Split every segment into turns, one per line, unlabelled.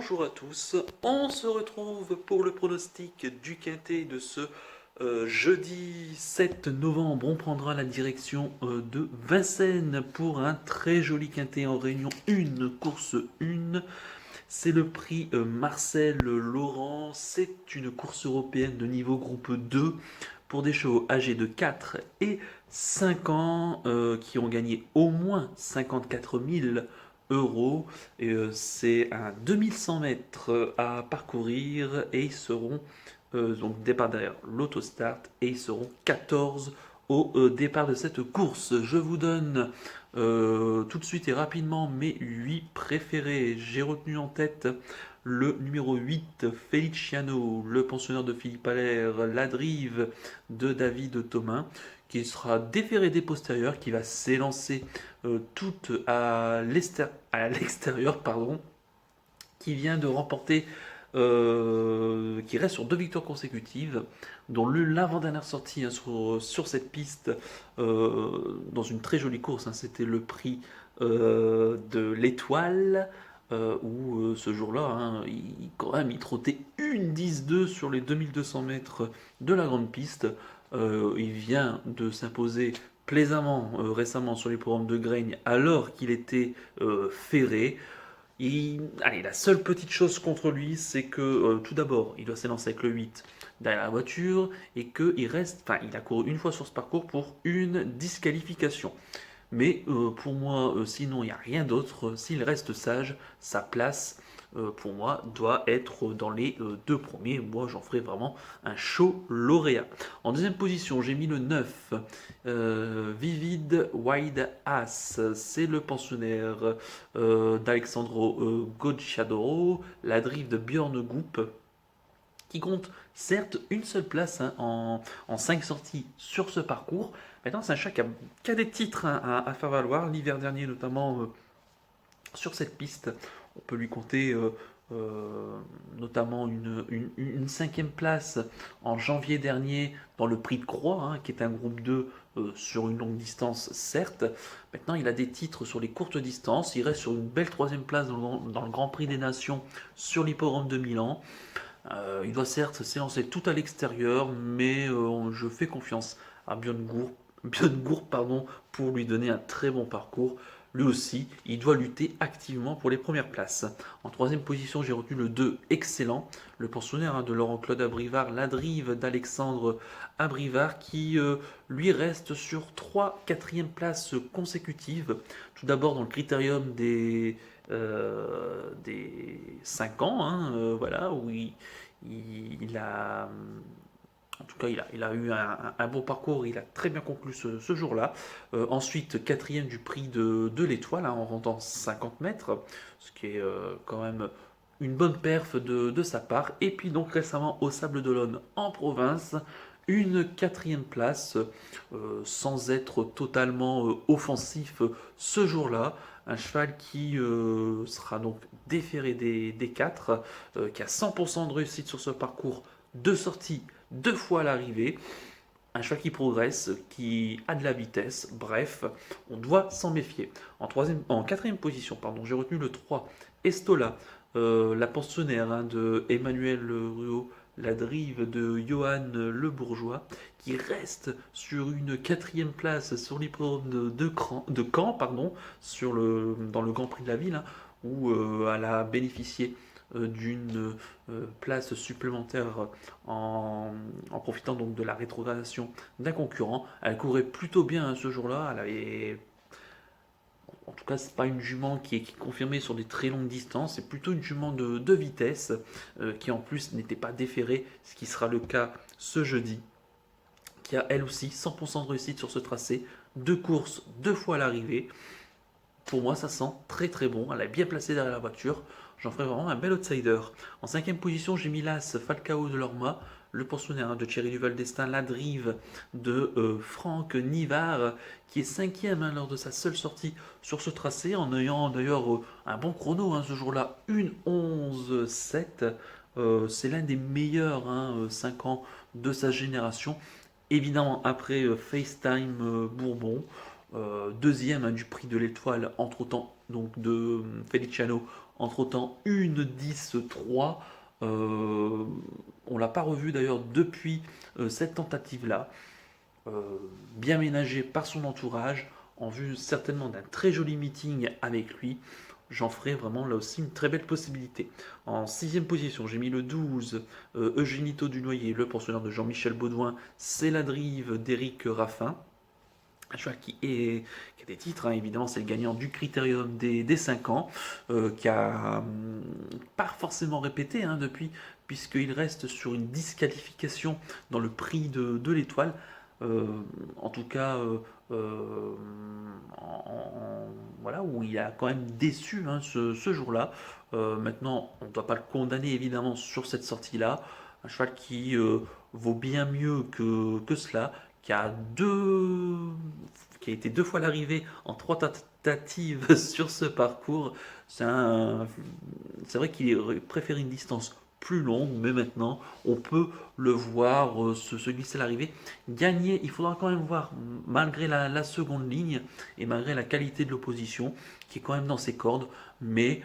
Bonjour à tous, on se retrouve pour le pronostic du Quintet de ce jeudi 7 novembre. On prendra la direction de Vincennes pour un très joli Quintet en réunion 1, course 1. C'est le prix Marcel Laurent, c'est une course européenne de niveau groupe 2 pour des chevaux âgés de 4 et 5 ans qui ont gagné au moins 54 000 euros. C'est un 2100 mètres à parcourir et ils seront donc départ derrière l'autostart et ils seront 14 au départ de cette course. Je vous donne tout de suite et rapidement mes 8 préférés. J'ai retenu en tête le numéro 8, Feliciano, le pensionnaire de Philippe Allaire, la drive de David Thomas, qui sera déféré des postérieurs, qui va s'élancer toute à l'extérieur, pardon, qui vient de remporter, qui reste sur 2 victoires consécutives, dont l'avant-dernière sortie hein, sur cette piste, dans une très jolie course, hein, c'était le prix de l'Étoile, où ce jour-là, hein, quand même, il trottait une 10-2 sur les 2200 mètres de la grande piste. Il vient de s'imposer plaisamment récemment sur les programmes de Graigne alors qu'il était ferré. Allez, la seule petite chose contre lui, c'est que tout d'abord, il doit s'élancer avec le 8 derrière la voiture et qu'il reste, enfin, il a couru une fois sur ce parcours pour une disqualification. Mais pour moi, sinon, il n'y a rien d'autre. S'il reste sage, sa place, pour moi, doit être dans les 2 premiers. Moi, j'en ferai vraiment un chaud lauréat. En deuxième position, j'ai mis le 9, Vivid Wide Ass. C'est le pensionnaire d'Alexandro Gocciadoro, la drive de Björn Goop, qui compte certes une seule place hein, en 5 sorties sur ce parcours. Maintenant, c'est un chat qui a des titres hein, à faire valoir. L'hiver dernier, notamment sur cette piste, on peut lui compter notamment une 5e place en janvier dernier dans le Prix de Croix, hein, qui est un groupe 2 sur une longue distance, certes. Maintenant, il a des titres sur les courtes distances. Il reste sur une belle 3e place dans le Grand Prix des Nations sur l'hippodrome de Milan. Il doit certes s'élancer tout à l'extérieur, mais je fais confiance à Björn Gour, pardon, pour lui donner un très bon parcours. Lui aussi, il doit lutter activement pour les premières places. En 3e position, j'ai retenu le 2, Excellent, le pensionnaire hein, de Laurent-Claude Abrivard, la drive d'Alexandre Abrivard, qui lui reste sur 3 4e places consécutives. Tout d'abord dans le critérium des 5 ans, hein, voilà, où il a, en tout cas, il a eu un bon parcours, il a très bien conclu ce jour-là. Ensuite, 4e du prix de l'Étoile, hein, en rendant 50 mètres, ce qui est quand même une bonne perf de sa part. Et puis donc récemment au Sable d'Olonne en province, une 4e place, sans être totalement offensif ce jour-là. Un cheval qui sera donc déféré des 4, qui a 100% de réussite sur ce parcours, 2 sorties, 2 fois à l'arrivée. Un cheval qui progresse, qui a de la vitesse, bref, on doit s'en méfier. En 4e position, pardon, j'ai retenu le 3, Estola, la pensionnaire hein, de Emmanuel Ruot, la drive de Johan Le Bourgeois, qui reste sur une 4e place sur l'hippodrome de Caen, pardon, dans le Grand Prix de la ville, hein, où elle a bénéficié d'une place supplémentaire en profitant donc de la rétrogradation d'un concurrent. Elle courait plutôt bien hein, ce jour-là. Elle avait, en tout cas, c'est pas une jument qui est confirmée sur des très longues distances. C'est plutôt une jument de vitesse qui en plus n'était pas déférée, ce qui sera le cas ce jeudi. Qui a elle aussi 100% de réussite sur ce tracé. 2 courses, 2 fois à l'arrivée. Pour moi, ça sent très très bon. Elle est bien placée derrière la voiture. J'en ferai vraiment un bel outsider. En 5e position, j'ai mis l'As Falcao de Lorma, le pensionnaire hein, de Thierry Duval d'Estaing, la drive de Franck Nivard, qui est 5e hein, lors de sa seule sortie sur ce tracé, en ayant d'ailleurs un bon chrono hein, ce jour-là, 1:11:7. C'est l'un des meilleurs hein, 5 ans de sa génération. Évidemment, après FaceTime Bourbon, deuxième du prix de l'Étoile, entre-temps, donc de Feliciano, entre-temps 1-10-3. On l'a pas revu d'ailleurs depuis cette tentative-là. Bien ménagé par son entourage, en vue certainement d'un très joli meeting avec lui. J'en ferai vraiment là aussi une très belle possibilité. En sixième position, j'ai mis le 12, Eugenito Dunoyer, le pensionnaire de Jean-Michel Baudouin. C'est la drive d'Éric Raffin. Un cheval qui a des titres, hein, évidemment, c'est le gagnant du Critérium des 5 ans, qui a pas forcément répété depuis, puisqu'il reste sur une disqualification dans le prix de l'Étoile. Euh, en tout cas, voilà, où il a quand même déçu ce jour-là. Maintenant, on ne doit pas le condamner évidemment sur cette sortie-là. Un cheval qui vaut bien mieux que cela, qui a qui a été 2 fois l'arrivée en 3 tentatives sur ce parcours. C'est vrai qu'il préfère une distance plus longue, mais maintenant on peut le voir se glisser à l'arrivée. Gagner, il faudra quand même voir, malgré la seconde ligne et malgré la qualité de l'opposition, qui est quand même dans ses cordes, mais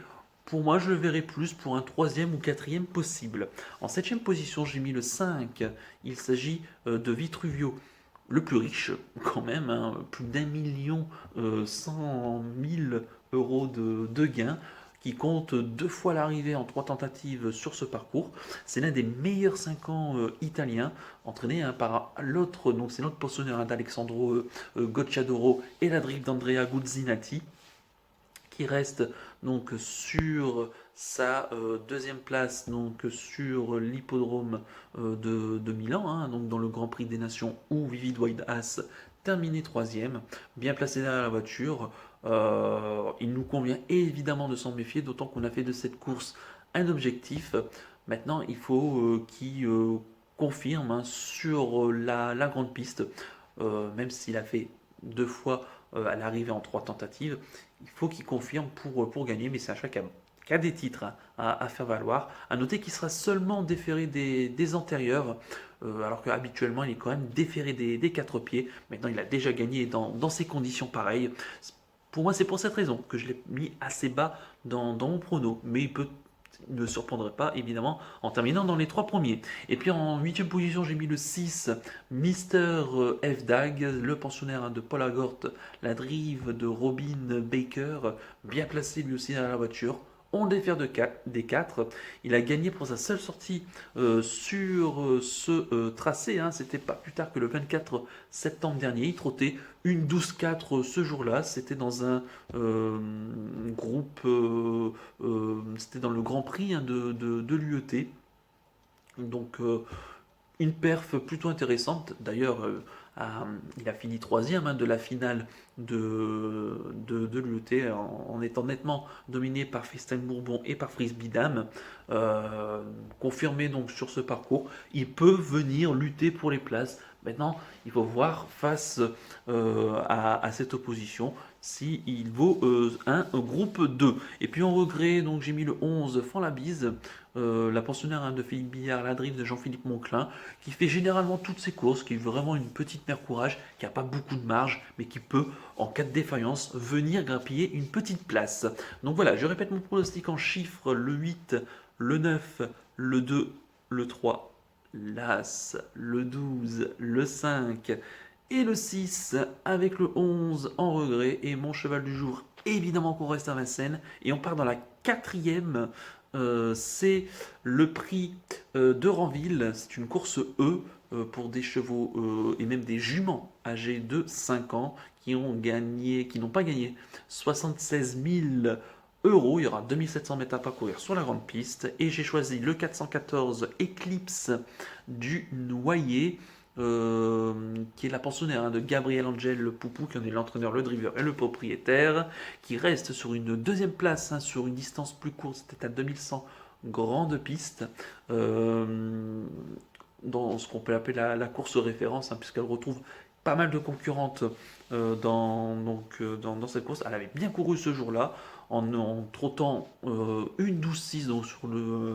pour moi, je le verrai plus pour un troisième ou quatrième possible. En septième position, j'ai mis le 5. Il s'agit de Vitruvio, le plus riche quand même, plus d'1 100 000 euros de gains, qui compte 2 fois l'arrivée en 3 tentatives sur ce parcours. C'est l'un des meilleurs 5 ans italiens, entraîné par l'autre, donc c'est notre pensionnaire d'Alexandro Gocciadoro et la drive d'Andrea Guzzinati, qui reste donc sur sa deuxième place donc sur l'hippodrome de Milan, donc dans le Grand Prix des Nations où Vivid Wide As terminé troisième, bien placé derrière la voiture. Il nous convient évidemment de s'en méfier, d'autant qu'on a fait de cette course un objectif. Maintenant, il faut qu'il confirme sur la grande piste, même s'il a fait 2 fois à l'arrivée en 3 tentatives. Il faut qu'il confirme pour gagner, mais c'est un cheval qui a des titres à faire valoir. À noter qu'il sera seulement déféré des antérieurs, alors qu'habituellement il est quand même déféré des 4 pieds. Maintenant il a déjà gagné dans ces conditions pareilles. Pour moi, c'est pour cette raison que je l'ai mis assez bas dans mon prono, mais il ne me surprendrait pas évidemment en terminant dans les 3 premiers. Et puis en 8e position, j'ai mis le 6, Mister F. Dag, le pensionnaire de Paul Agort, la drive de Robin Baker, bien placé lui aussi dans la voiture. On le défère des 4. Il a gagné pour sa seule sortie sur ce tracé. C'était pas plus tard que le 24 septembre dernier. Il trottait une 12-4 ce jour-là. C'était dans un groupe, c'était dans le Grand Prix de l'UET. Donc une perf plutôt intéressante. D'ailleurs, il a fini troisième de la finale de l'UET en étant nettement dominé par Festin Bourbon et par Frisbee Dame. Confirmé donc sur ce parcours, il peut venir lutter pour les places. Maintenant, il faut voir face à cette opposition s'il vaut un groupe 2. Et puis en regret, donc j'ai mis le 11, Fan la bise, la pensionnaire de Philippe Billard, la drive de Jean-Philippe Monclin, qui fait généralement toutes ses courses, qui est vraiment une petite mère courage, qui n'a pas beaucoup de marge, mais qui peut, en cas de défaillance, venir grappiller une petite place. Donc voilà, je répète mon pronostic en chiffres, le 8, le 9, le 2, le 3, l'As, le 12, le 5 et le 6, avec le 11 en regret, et mon cheval du jour, évidemment qu'on reste à Vincennes, et on part dans la quatrième. C'est le prix de Ranville. C'est une course E pour des chevaux et même des juments âgés de 5 ans qui n'ont pas gagné 76 000 euros. Il y aura 2700 mètres à parcourir sur la grande piste et j'ai choisi le 414 Eclipse du Noyer. Qui est la pensionnaire de Gabriel Angel le Poupou, qui en est l'entraîneur, le driver et le propriétaire, qui reste sur une deuxième place, sur une distance plus courte, c'était à 2100 grande piste, dans ce qu'on peut appeler la course référence, puisqu'elle retrouve pas mal de concurrentes dans cette course. Elle avait bien couru ce jour-là en trottant 1:12,6 donc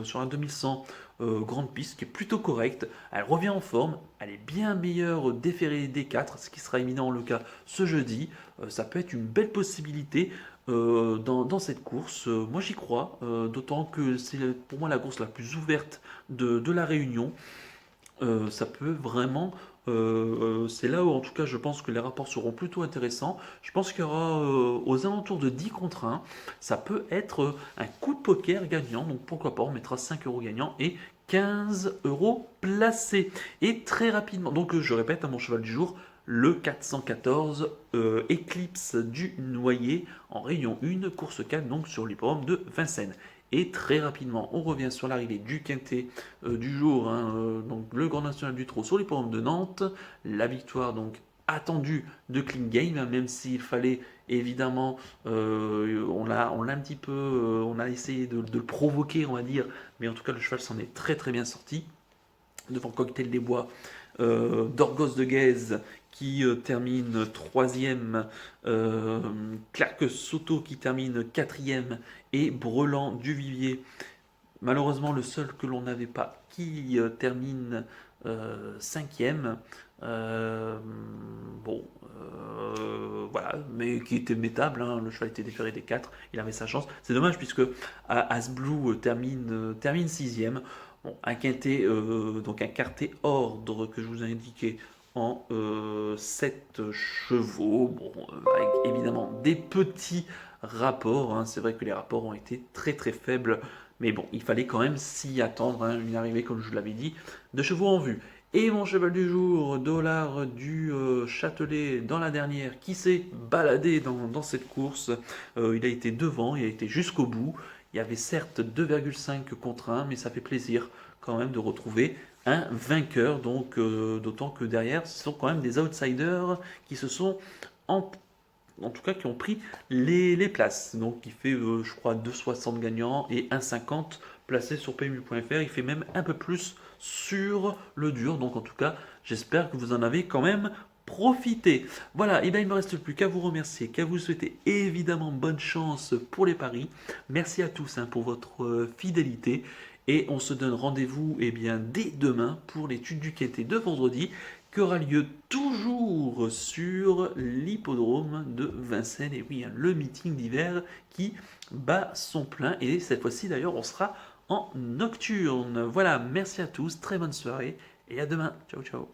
sur un 2100 grande piste qui est plutôt correcte. Elle revient en forme, elle est bien meilleure déférée des 4, ce qui sera éminent le cas ce jeudi. Ça peut être une belle possibilité dans cette course. Moi j'y crois, d'autant que c'est pour moi la course la plus ouverte de la Réunion. Ça peut vraiment. C'est là où, en tout cas, je pense que les rapports seront plutôt intéressants. Je pense qu'il y aura aux alentours de 10 contre 1. Ça peut être un coup de poker gagnant. Donc pourquoi pas, on mettra 5 euros gagnants et 15 euros placés. Et très rapidement, donc je répète à mon cheval du jour, le 414 Eclipse du Noyer en Réunion 1, course 4, donc sur l'hippodrome de Vincennes. Et très rapidement, on revient sur l'arrivée du quintet du jour, hein, donc le Grand National du Trot sur les l'hippodrome de Nantes. La victoire donc attendue de Clean Game, hein, même s'il fallait évidemment, on l'a un petit peu, on a essayé de le provoquer, on va dire, mais en tout cas le cheval s'en est très très bien sorti devant Cocktail des Bois, Dorgos de Guèze qui termine troisième, Clark Soto qui termine quatrième et Brelan du Vivier, malheureusement le seul que l'on n'avait pas, qui termine cinquième. Euh, bon, voilà, mais qui était métable, hein, le cheval était déféré des 4, il avait sa chance. C'est dommage puisque Asblue termine sixième. Bon, un quintet, donc un quartet ordre que je vous ai indiqué en 7 chevaux, bon, avec évidemment des petits rapports, hein. C'est vrai que les rapports ont été très très faibles, mais bon, il fallait quand même s'y attendre, hein, une arrivée, comme je vous l'avais dit, de chevaux en vue. Et mon cheval du jour, Dollar du Châtelet, dans la dernière, qui s'est baladé dans cette course. Il a été devant, il a été jusqu'au bout. Il y avait certes 2,5 contre 1, mais ça fait plaisir quand même de retrouver un vainqueur. Donc, d'autant que derrière, ce sont quand même des outsiders qui se sont en tout cas qui ont pris les places. Donc il fait, je crois, 2,60 gagnants et 1,50 placés sur PMU.fr. Il fait même un peu plus sur le dur. Donc en tout cas, j'espère que vous en avez quand même profité. Voilà, et bien il ne me reste plus qu'à vous remercier, qu'à vous souhaiter évidemment bonne chance pour les paris. Merci à tous, hein, pour votre fidélité. Et on se donne rendez-vous bien dès demain pour l'étude du quintet de vendredi qui aura lieu toujours sur l'hippodrome de Vincennes. Et oui, hein, le meeting d'hiver qui bat son plein. Et cette fois-ci d'ailleurs, on sera en nocturne. Voilà, merci à tous, très bonne soirée et à demain. Ciao ciao.